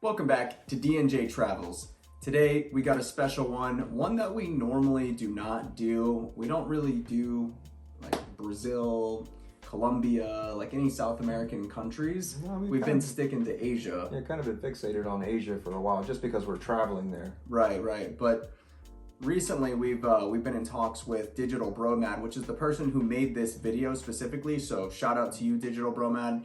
Welcome back to D&J Travels. Today we got a special one that we normally do not do. We don't really do like Brazil, Colombia, like any South American countries. No, we've been sticking to Asia. Yeah, kind of been fixated on Asia for a while just because we're traveling there. Right. But recently we've been in talks with Digital Bromad, which is the person who made this video specifically. So shout out to you, Digital Bromad.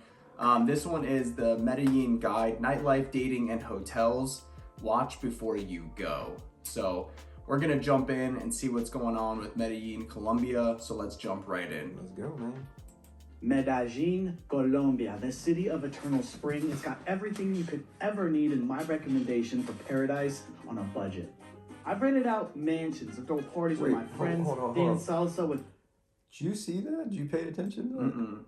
This one is the Medellin Guide, Nightlife, Dating, and Hotels. Watch before you go. So we're gonna jump in and see what's going on with Medellin Colombia. So let's jump right in. Let's go, man. Medellin Colombia, the city of eternal spring. It's got everything you could ever need in my recommendation for paradise on a budget. I've rented out mansions to throw parties with my friends, dance salsa with... Did you see that? Did you pay attention to that? Mm-mm.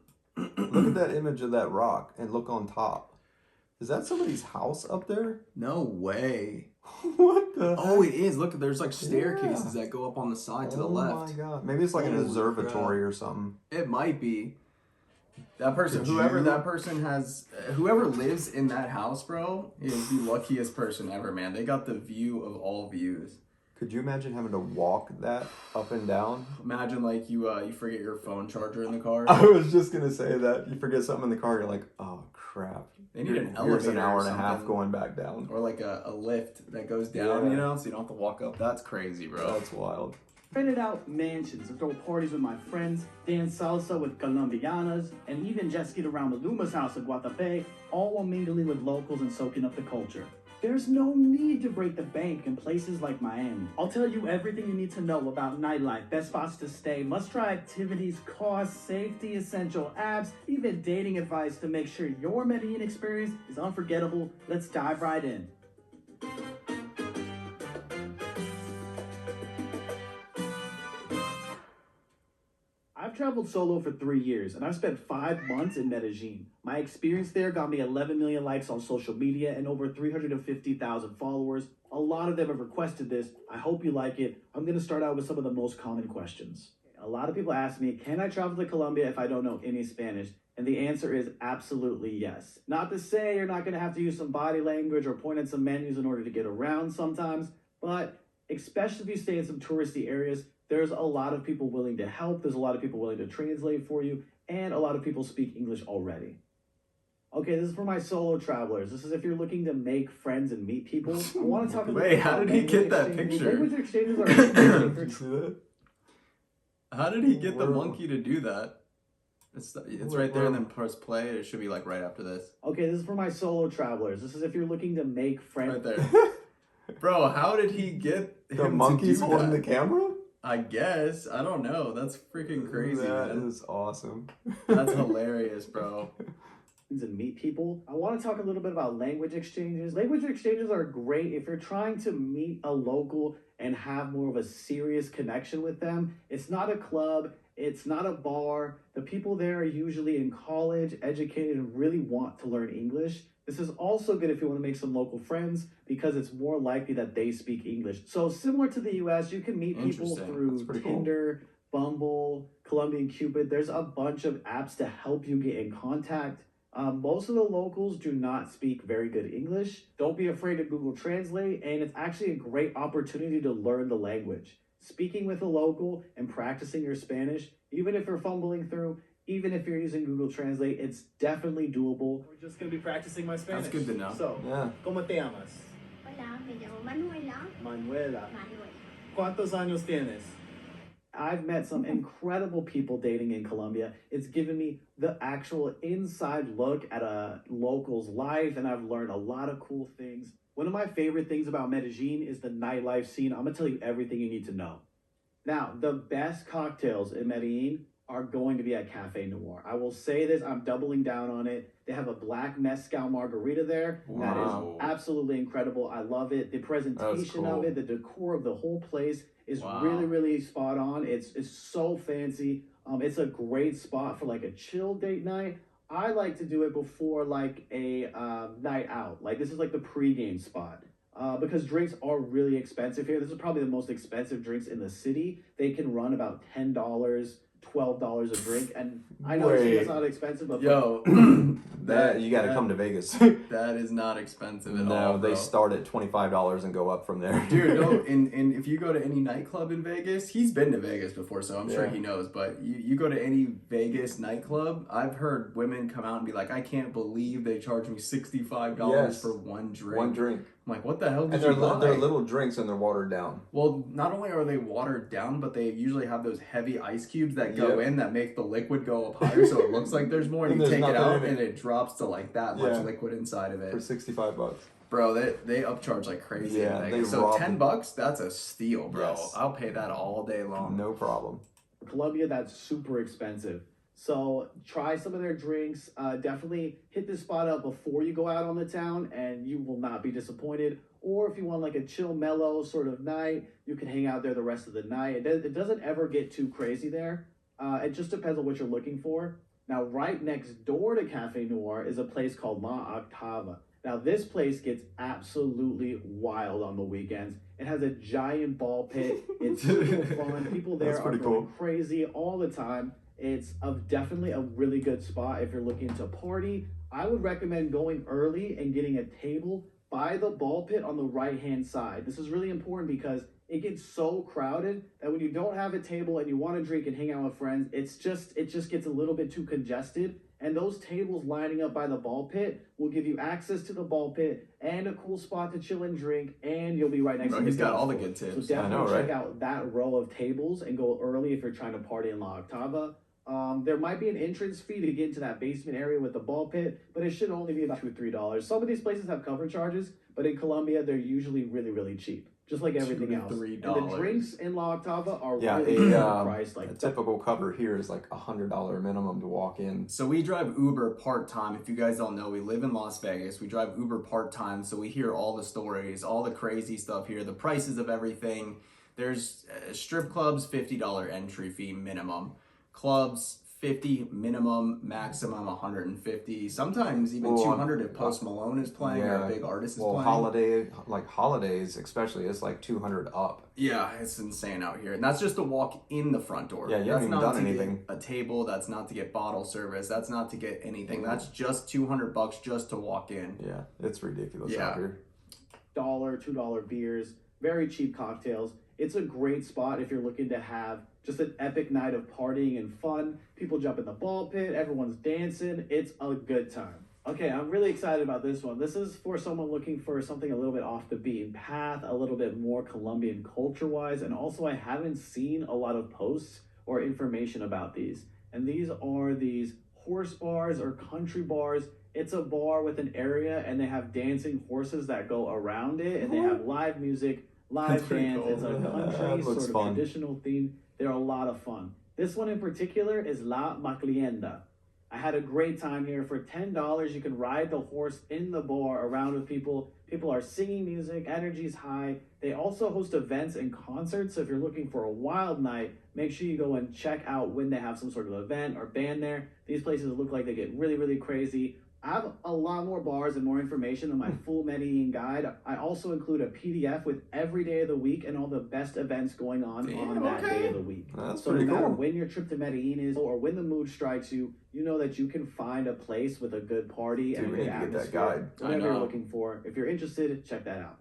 Look at that image of that rock and look on top. Is that somebody's house up there? No way. What the Oh, heck? it is. Look, there's like staircases that go up on the side to the left. Oh my god. Maybe it's like an observatory or something. It might be. That person, whoever lives in that house, bro, is the luckiest person ever, man. They got the view of all views. Could you imagine having to walk that up and down? Imagine like you forget your phone charger in the car. I was just gonna say that. You forget something in the car, you're like, oh crap. They need an Here's elevator an hour or and a half something. going back down. Or like a lift that goes down, Yeah. you know, so you don't have to walk up. That's crazy, bro. That's wild. Rented out mansions to throw parties with my friends, dance salsa with Colombianas, and even jet skied around Maluma's house in Guatapé, all while mingling with locals and soaking up the culture. There's no need to break the bank in places like Miami. I'll tell you everything you need to know about nightlife, best spots to stay, must-try activities, costs, safety, essential apps, even dating advice to make sure your Medellin experience is unforgettable. Let's dive right in. I've traveled solo for 3 years, and I've spent 5 months in Medellin. My experience there got me 11 million likes on social media and over 350,000 followers. A lot of them have requested this. I hope you like it. I'm going to start out with some of the most common questions. A lot of people ask me, can I travel to Colombia if I don't know any Spanish? And the answer is absolutely yes. Not to say you're not going to have to use some body language or point at some menus in order to get around sometimes, but especially if you stay in some touristy areas, there's a lot of people willing to help. There's a lot of people willing to translate for you, and a lot of people speak English already. Okay, this is for my solo travelers. This is if you're looking to make friends and meet people. I want to talk about... Wait, how did he get that picture? Language exchanges are... Did you see that? How did he get the monkey to do that? It's right there, and then press play. It should be like right after this. Okay, this is for my solo travelers. This is if you're looking to make friends... Right there. Bro, how did he get The him monkey's to do holding that? the camera? I guess. I don't know. That's freaking crazy, That man. is awesome. That's hilarious, bro. And meet people. I want to talk a little bit about language exchanges. Language exchanges are great if you're trying to meet a local and have more of a serious connection with them. It's not a club. It's not a bar. The people there are usually in college, educated, and really want to learn English. This is also good if you want to make some local friends because it's more likely that they speak English. So similar to the US, you can meet people through Tinder, Bumble, Colombian Cupid. There's a bunch of apps to help you get in contact. Most of the locals do not speak very good English. Don't be afraid to Google Translate, and it's actually a great opportunity to learn the language. Speaking with a local and practicing your Spanish, even if you're fumbling through, even if you're using Google Translate, it's definitely doable. We're just going to be practicing my Spanish. That's good to know. So, Yeah. ¿Cómo te llamas? Hola, me llamo Manuela. Manuela. Manuel. ¿Cuántos años tienes? I've met some incredible people dating in Colombia. It's given me the actual inside look at a local's life, and I've learned a lot of cool things. One of my favorite things about Medellin is the nightlife scene. I'm going to tell you everything you need to know. Now, the best cocktails in Medellin are going to be at Cafe Noir. I will say this, I'm doubling down on it. They have a black mezcal margarita there. Wow. That is absolutely incredible. I love it. The presentation of it, the decor of the whole place is really, really spot on. It's so fancy. It's a great spot for like a chill date night. I like to do it before like a night out. Like this is like the pregame spot. Because drinks are really expensive here. This is probably the most expensive drinks in the city. They can run about $10 $12 a drink, and I know it's not expensive, but Yo, That you got to come to Vegas. that is not expensive at all. No, they bro. start at $25 and go up from there. Dude, no, and if you go to any nightclub in Vegas, he's been to Vegas before, so I'm sure Yeah. he knows. But you go to any Vegas nightclub, I've heard women come out and be like, I can't believe they charge me $65 Yes. for one drink. One drink. I'm like, what the hell did And you they're, buy? they're little drinks and they're watered down. Well, not only are they watered down, but they usually have those heavy ice cubes that go Yep. in that make the liquid go up higher, so it looks like there's more. And And you there's take it nothing out, in it. and it drops to like that much Yeah. liquid inside of it. For $65. Bro, they upcharge like crazy. Yeah, in they Vegas. So rob $10, that's a steal, bro. Yes. I'll pay that all day long. No problem. Colombia, that's super expensive. So try some of their drinks. Definitely hit this spot up before you go out on the town, and you will not be disappointed. Or if you want like a chill, mellow sort of night, you can hang out there the rest of the night. It doesn't ever get too crazy there. It just depends on what you're looking for. Now, right next door to Cafe Noir is a place called La Octava. Now, this place gets absolutely wild on the weekends. It has a giant ball pit. It's super fun. People there That's are pretty going cool. crazy all the time. It's definitely a really good spot if you're looking to party. I would recommend going early and getting a table by the ball pit on the right-hand side. This is really important because it gets so crowded that when you don't have a table and you want to drink and hang out with friends, it just gets a little bit too congested. And those tables lining up by the ball pit will give you access to the ball pit and a cool spot to chill and drink, and you'll be right next Bro, to the he's got dance all the floor. good tips. So definitely I know, check right? out that row of tables and go early if you're trying to party in La Octava. There might be an entrance fee to get into that basement area with the ball pit, but it should only be about $2 or $3. Some of these places have cover charges, but in Colombia, they're usually really, really cheap, just like everything $2 else. to And $3. the drinks in La Octava are Yeah, really a priced. Like a typical cover here is like $100 minimum to walk in. So we drive Uber part-time. If you guys don't know, we live in Las Vegas. We drive Uber part-time, so we hear all the stories, all the crazy stuff here, the prices of everything. There's strip clubs, $50 entry fee minimum. Clubs, 50 minimum, maximum 150. Sometimes even Well, 200 if Post Malone is playing or a big artist is Well, playing. holidays especially, it's like 200 up. Yeah, it's insane out here. And that's just to walk in the front door. Yeah, you that's haven't not even to done anything. get a table, that's not to get bottle service, that's not to get anything. That's just $200 just to walk in. Yeah, it's ridiculous Yeah. out here. $2 beers, very cheap cocktails. It's a great spot if you're looking to have just an epic night of partying and fun. People jump in the ball pit, everyone's dancing. It's a good time. Okay, I'm really excited about this one. This is for someone looking for something a little bit off the beaten path, a little bit more Colombian culture-wise, and also I haven't seen a lot of posts or information about these. And these are these horse bars or country bars. It's a bar with an area and they have dancing horses that go around it, and they have live music, live That's pretty dance. cool. It's a That country looks sort of fun. traditional theme. They're a lot of fun. This one in particular is La Maclienda. I had a great time here. For $10, you can ride the horse in the bar around with people. People are singing music, energy's high. They also host events and concerts. So if you're looking for a wild night, make sure you go and check out when they have some sort of event or band there. These places look like they get really, really crazy. I have a lot more bars and more information in my full Medellin guide. I also include a PDF with every day of the week and all the best events going on Damn, that okay. day of the week. That's So no pretty matter cool. when your trip to Medellin is or when the mood strikes you, you know that you can find a place with a good party and Dude, a we good need to get that atmosphere. guide. I Whatever you're know. looking for. If you're interested, check that out.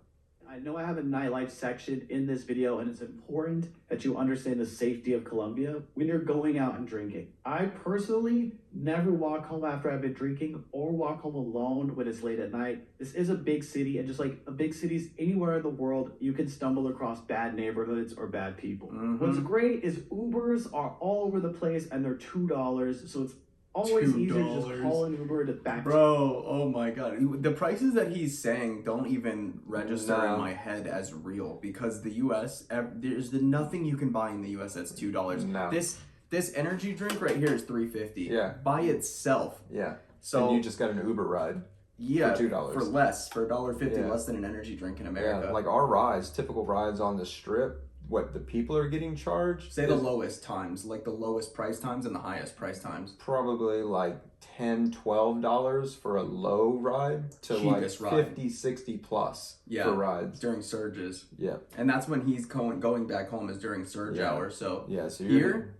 I know I have a nightlife section in this video, and it's important that you understand the safety of Colombia when you're going out and drinking. I personally never walk home after I've been drinking or walk home alone when it's late at night. This is a big city, and just like a big cities anywhere in the world, you can stumble across bad neighborhoods or bad people. Mhm. What's great is Ubers are all over the place, and they're $2, so it's always easier to just $2. call an Uber to back Bro, oh my god. The prices that he's saying don't even register No. in my head as real because the US, there's nothing you can buy in the US that's $2. No. This energy drink right here is $3.50 Yeah. by itself. Yeah. So And you just got an Uber ride. yeah, for $2. for less, for $1.50 Yeah. less than an energy drink in America. Yeah, like our rides, typical rides on the strip, what the people are getting charged Say the is lowest times, like the lowest price times and the highest price times. probably like $10-12 for a low ride to Cheapest like ride. 50-60 plus Yeah. for rides. During surges. Yeah. And that's when he's going back home is during surge Yeah. hour. So Yeah, so here,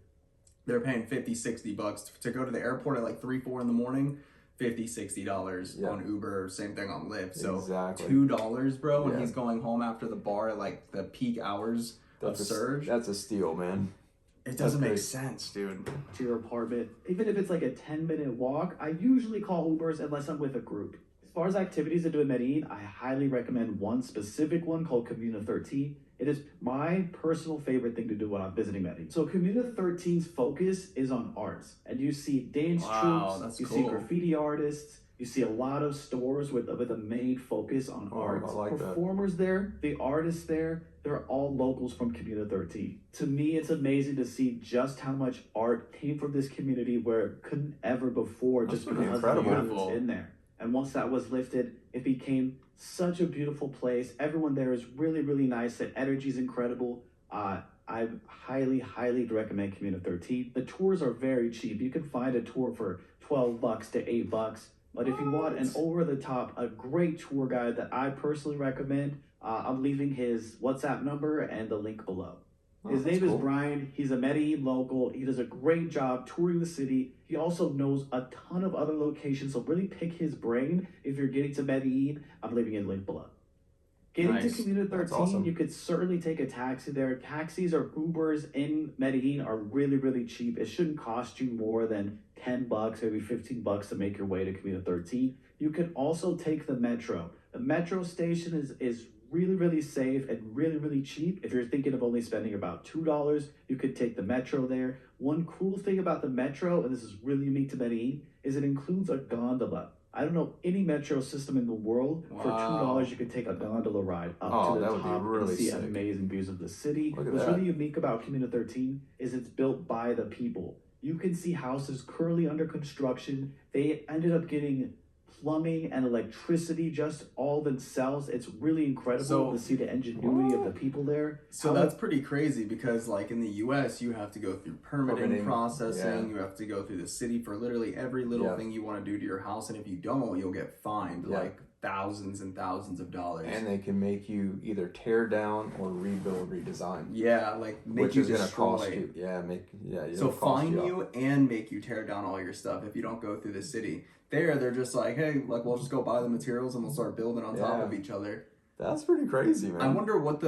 they're paying 50, 60 bucks to go to the airport at like 3, 4 in the morning. $50, $60 Yeah. on Uber, same thing on Lyft. So Exactly. $2, bro, when Yeah. he's going home after the bar at like the peak hours of surge. That's a steal, man. It doesn't make great. sense, dude. To your apartment, even if it's like a 10-minute walk, I usually call Ubers unless I'm with a group. As far as activities to do in Medellin, I highly recommend one specific one called Comuna 13. It is my personal favorite thing to do when I'm visiting Medellin. So Comuna 13's focus is on arts, and you see dance Wow, that's troops, you see cool. graffiti artists, you see a lot of stores with a main focus on arts. I like that. Performers there, the artists there, they're all locals from Comuna 13. To me, it's amazing to see just how much art came from this community where it couldn't ever before, That's just pretty because incredible. of what's in there. And once that was lifted, it became such a beautiful place. Everyone there is really, really nice. The energy is incredible. I highly, highly recommend Comuna 13. The tours are very cheap. You can find a tour for $12 to $8. But if you want an over-the-top, a great tour guide that I personally recommend, I'm leaving his WhatsApp number and the link below. His name is Brian. He's a Medellin local. He does a great job touring the city. He also knows a ton of other locations, so really pick his brain if you're getting to Medellin. I'm leaving his link below. Getting Nice. to Comuna 13, That's awesome. you could certainly take a taxi there. Taxis or Ubers in Medellin are really, really cheap. It shouldn't cost you more than $10, maybe $15 to make your way to Comuna 13. You can also take the metro. The metro station is really, really safe and really, really cheap. If you're thinking of only spending about $2, you could take the metro there. One cool thing about the metro, and this is really unique to Medellin, is it includes a gondola. I don't know any metro system in the world. For $2, you could take a gondola ride up to the that would be top really and see sick. amazing views of the city. Look at What's that. really unique about Comuna 13 is it's built by the people. You can see houses currently under construction. They ended up getting plumbing and electricity just all themselves. It's really incredible to see the ingenuity of the people there. So that's pretty crazy because like in the US you have to go through permitting processing, you have to go through the city for literally every little thing you want to do to your house, and if you don't, you'll get fined like thousands and thousands of dollars. And they can make you either tear down or rebuild, redesign. Yeah, like make Which you is gonna destroy. cost you. So fine you and make you tear down all your stuff if you don't go through the city. They're just like, hey, like we'll just go buy the materials and we'll start building on top of each other. That's pretty crazy, man. I wonder what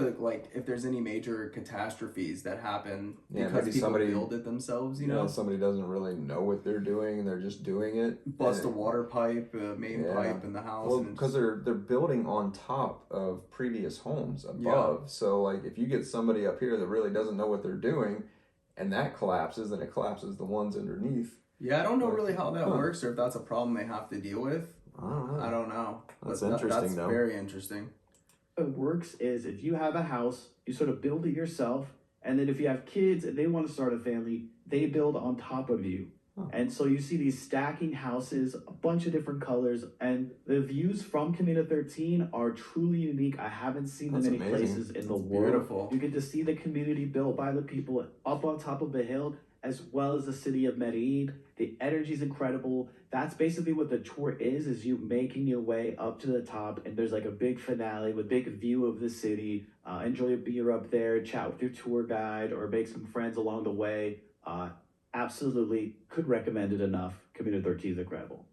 if there's any major catastrophes that happen because maybe people somebody build it themselves, you know? Somebody doesn't really know what they're doing and they're just doing it. Bust a water pipe, a main pipe in the house. Well, because they're building on top of previous homes above. So like if you get somebody up here that really doesn't know what they're doing and that collapses, then it collapses the ones underneath. Yeah, I don't know really how that works or if that's a problem they have to deal with. I don't know. That's interesting, that's though. very interesting. How it works is if you have a house, you sort of build it yourself, and then if you have kids and they want to start a family, they build on top of you. And so you see these stacking houses, a bunch of different colors, and the views from Comuna 13 are truly unique. I haven't seen them many places in the world. Beautiful. You get to see the community built by the people up on top of the hill, as well as the city of Medellin. The energy is incredible. That's basically what the tour is you making your way up to the top, and there's like a big finale with big view of the city. Enjoy a beer up there, chat with your tour guide, or make some friends along the way. Absolutely could recommend it enough. Comuna 13 is incredible.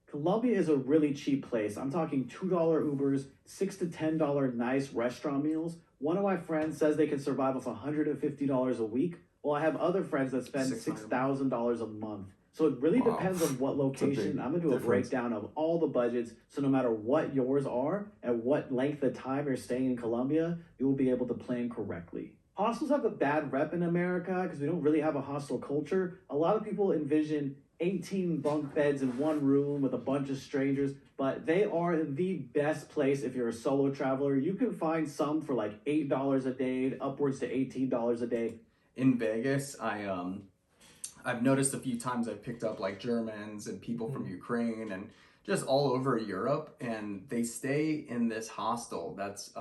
Colombia is a really cheap place. I'm talking $2 Ubers, $6 to $10 nice restaurant meals. One of my friends says they can survive off $150 a week. Well, I have other friends that spend $6,000 a month. So it really depends on what location. I'm going to do a breakdown of all the budgets. So no matter what yours are and what length of time you're staying in Colombia, you will be able to plan correctly. Hostels have a bad rep in America because we don't really have a hostel culture. A lot of people envision 18 bunk beds in one room with a bunch of strangers, but they are the best place if you're a solo traveler. You can find some for like $8 a day, upwards to $18 a day. In Vegas, I've noticed a few times I've picked up like Germans and people from Ukraine and just all over Europe, and they stay in this hostel that's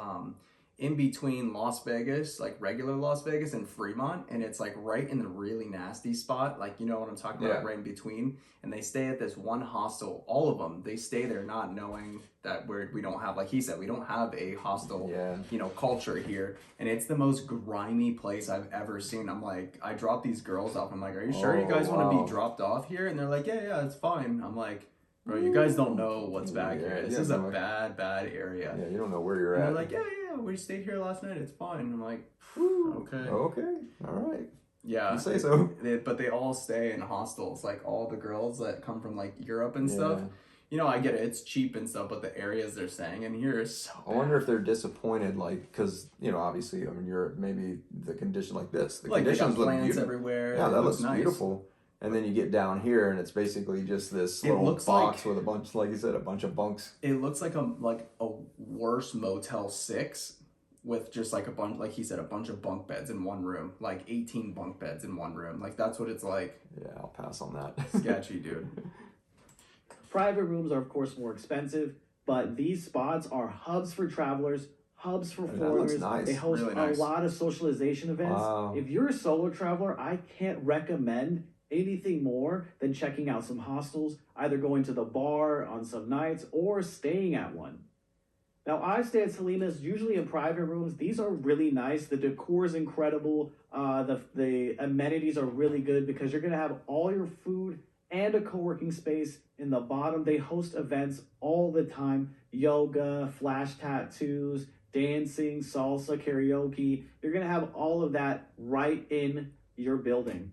in between Las Vegas, like regular Las Vegas and Fremont, and it's like right in the really nasty spot, like you know what I'm talking about, Yeah. right in between. And they stay at this one hostel. All of them, they stay there not knowing that we don't have, like he said, we don't have a hostel, Yeah. you know, culture here. And it's the most grimy place I've ever seen. I'm like, I drop these girls off. I'm like, are you sure you Oh, guys want to wow. be dropped off here? And they're like, yeah, it's fine. I'm like, bro, you guys don't know what's back Yeah, here. This yeah, is a no, bad area. Yeah, you don't know where you're And at. they're like, yeah, we stayed here last night. It's fine. I'm like, okay. Okay. All right. Yeah. You say so. But they all stay in hostels. Like all the girls that come from like Europe and stuff. Yeah. You know, I get it. It's cheap and stuff, but the areas they're staying in here is so I wonder if they're disappointed, like, because, you know, obviously, I mean, Europe, maybe the condition like this. The like they got conditions look plants beautiful. everywhere. Yeah, It that looks nice. beautiful. And then you get down here, and it's basically just this It little looks box like- with a bunch, like you said, a bunch of bunks. It looks like a worse Motel 6 with just like a bunch, like he said, a bunch of bunk beds in one room, like 18 bunk beds in one room. Like that's what it's like. Yeah, I'll pass on that. Sketchy, dude. Private rooms are, of course, more expensive, but these spots are hubs for travelers, hubs for And that looks foreigners. nice. They host Really nice. a lot of socialization events. Wow. If you're a solo traveler, I can't recommend anything more than checking out some hostels, either going to the bar on some nights or staying at one. Now, I stay at Salinas, usually in private rooms. These are really nice. The decor is incredible. The amenities are really good because you're going to have all your food and a co-working space. In the bottom, they host events all the time. Yoga, flash tattoos, dancing, salsa, karaoke. You're going to have all of that right in your building.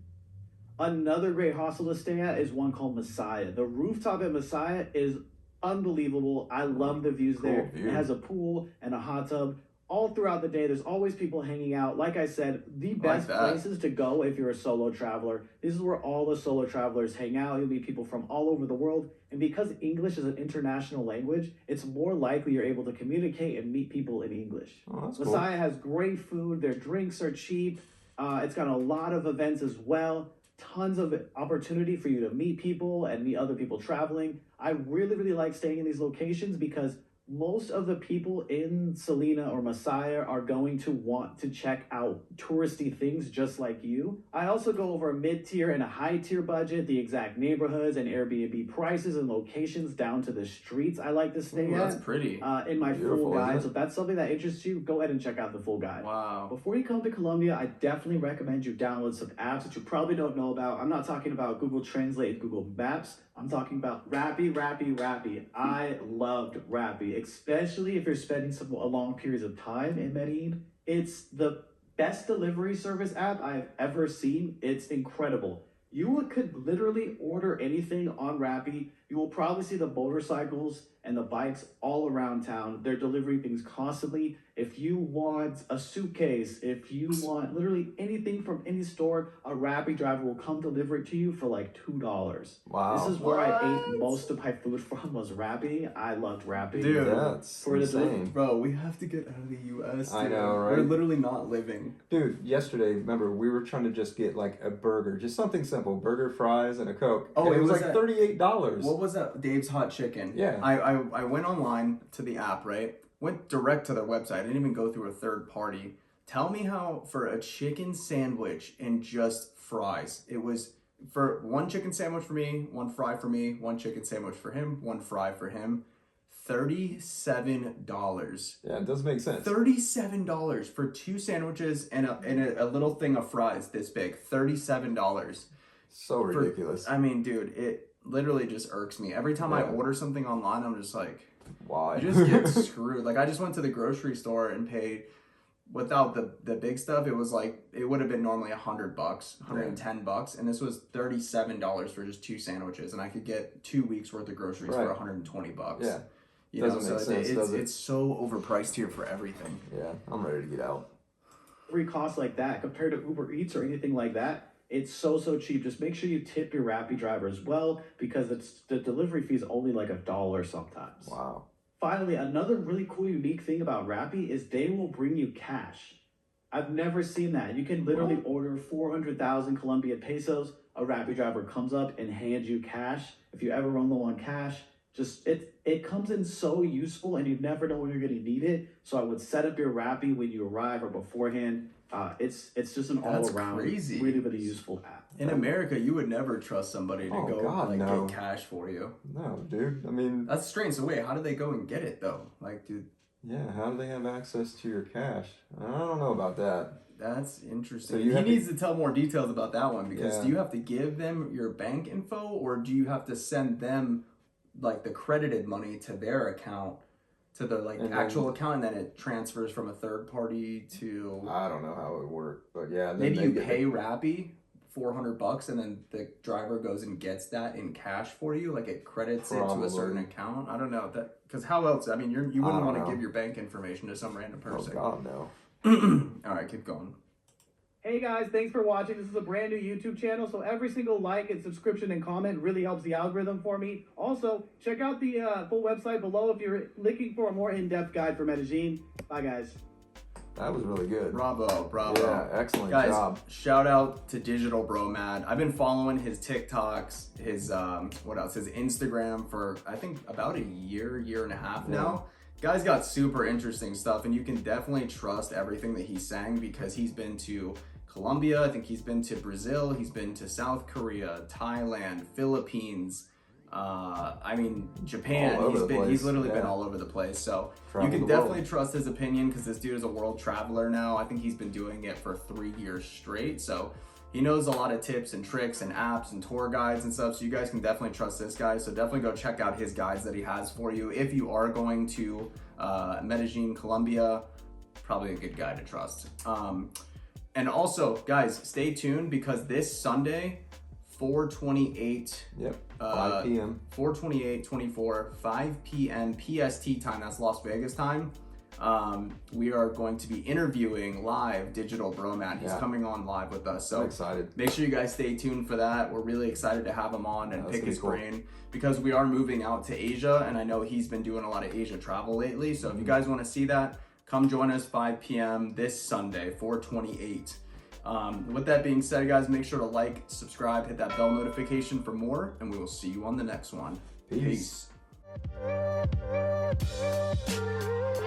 Another great hostel to stay at is one called Messiah. The rooftop at Messiah is unbelievable. I love the views Cool there. view. It has a pool and a hot tub. All throughout the day, there's always people hanging out. Like I said, the best that. places to go if you're a solo traveler. This is where all the solo travelers hang out. You'll meet people from all over the world. And because English is an international language, it's more likely you're able to communicate and meet people in English. Oh, that's cool. Messiah has great food. Their drinks are cheap. It's got a lot of events as well. Tons of opportunity for you to meet people and meet other people traveling. I really, really like staying in these locations because most of the people in Salina or Messiah are going to want to check out touristy things just like you. I also go over a mid-tier and a high-tier budget, the exact neighborhoods and Airbnb prices and locations down to the streets I like to stay Ooh, at. that's pretty. In my Beautiful, full guide. isn't So it? if that's something that interests you, go ahead and check out the full guide. Wow. Before you come to Colombia, I definitely recommend you download some apps that you probably don't know about. I'm not talking about Google Translate and Google Maps. I'm talking about Rappi. I loved Rappi, especially if you're spending a long periods of time in Medellin. It's the best delivery service app I've ever seen. It's incredible. You could literally order anything on Rappi. You will probably see the motorcycles and the bikes all around town. They're delivering things constantly. If you want a suitcase, if you want literally anything from any store, a Rappi driver will come deliver it to you for like $2. Wow. This is where I ate What? most of my food from was Rappi. I loved Rappi. Dude. That's For the insane. Bro, we have to get out of the U.S. I dude. know, right? We're literally not living. Dude, yesterday, remember, we were trying to just get like a burger, just something simple, burger, fries, and a Coke. Oh, and it it was was like at- $38. What was that? Dave's Hot Chicken. Yeah. I went online to the app, right? Went direct to their website. I didn't even go through a third party. Tell me how for a chicken sandwich and just fries. It was for one chicken sandwich for me, one fry for me, one chicken sandwich for him, one fry for him. $37. Yeah, it does make sense. $37 for two sandwiches and a little thing of fries this big. $37. So ridiculous. I mean, dude, it literally just irks me. Every time I Yeah. order something online, I'm just like, Why? you just get screwed. Like, I just went to the grocery store and paid, without the big stuff, it was like, it would have been normally $100, $110, and this was $37 for just two sandwiches, and I could get 2 weeks worth of groceries for Right. $120. Yeah. You know, Doesn't so make sense, does it? it's so overpriced here for everything. Yeah, I'm ready to get out. Free costs like that compared to Uber Eats or anything like that. It's so cheap. Just make sure you tip your Rappi driver as well because the delivery fee is only like $1 sometimes. Wow. Finally, another really cool, unique thing about Rappi is they will bring you cash. I've never seen that. You can literally order 400,000 Colombian pesos. A Rappi driver comes up and hands you cash. If you ever run low on cash, just it comes in so useful, and you never know when you're going to need it. So I would set up your wrapping when you arrive or beforehand. It's just an That's all around crazy. really really useful app. In America, you would never trust somebody to Oh, go God, like no. get cash for you. No, dude. I mean, That's strange. So wait, how do they go and get it though? Like, dude, yeah, how do they have access to your cash? I don't know about that. that's interesting. So you He have needs to tell more details about that one because Yeah. do you have to give them your bank info or do you have to send them like the credited money to their account, to the like And actual account, and then it transfers from a third party to I don't know how it would work, but yeah. Then maybe they you get pay Rappi $400 and then the driver goes and gets that in cash for you, like it credits it to a certain Probably. account. I don't know that because how else? I mean, you I wouldn't don't want to know. give your bank information to some random Oh person. God, no. All right, keep going. Hey guys, thanks for watching. This is a brand new YouTube channel, so every single like and subscription and comment really helps the algorithm for me. Also, check out the full website below if you're looking for a more in-depth guide for Medellin. Bye guys. That was really good. Bravo, bravo. Yeah, excellent Guys, job. shout out to Digital Bromad. I've been following his TikToks, his what else? His Instagram for I think about a year and a half now. Guy's got super interesting stuff, and you can definitely trust everything that he's saying because he's been to Colombia, I think he's been to Brazil, he's been to South Korea, Thailand, Philippines, I mean Japan. All over the place, He's literally been yeah. all over the place. So Traveled you can the world. definitely trust his opinion because this dude is a world traveler now. I think he's been doing it for 3 years straight. So he knows a lot of tips and tricks and apps and tour guides and stuff. So you guys can definitely trust this guy. So definitely go check out his guides that he has for you. If you are going to Medellin, Colombia, probably a good guy to trust. And also, guys, stay tuned because this Sunday, 4/28, Yep. 5 p.m. 4/28/24, 5 p.m. PST time. That's Las Vegas time. We are going to be interviewing live Digital Bromad. He's Yeah. coming on live with us. I'm So excited. make sure you guys stay tuned for that. We're really excited to have him on and That's pick gonna be his cool. brain because we are moving out to Asia, and I know he's been doing a lot of Asia travel lately. So if you guys want to see that, come join us 5 p.m. this Sunday, 4/28. With that being said, guys, make sure to like, subscribe, hit that bell notification for more, and we will see you on the next one. Peace. Peace.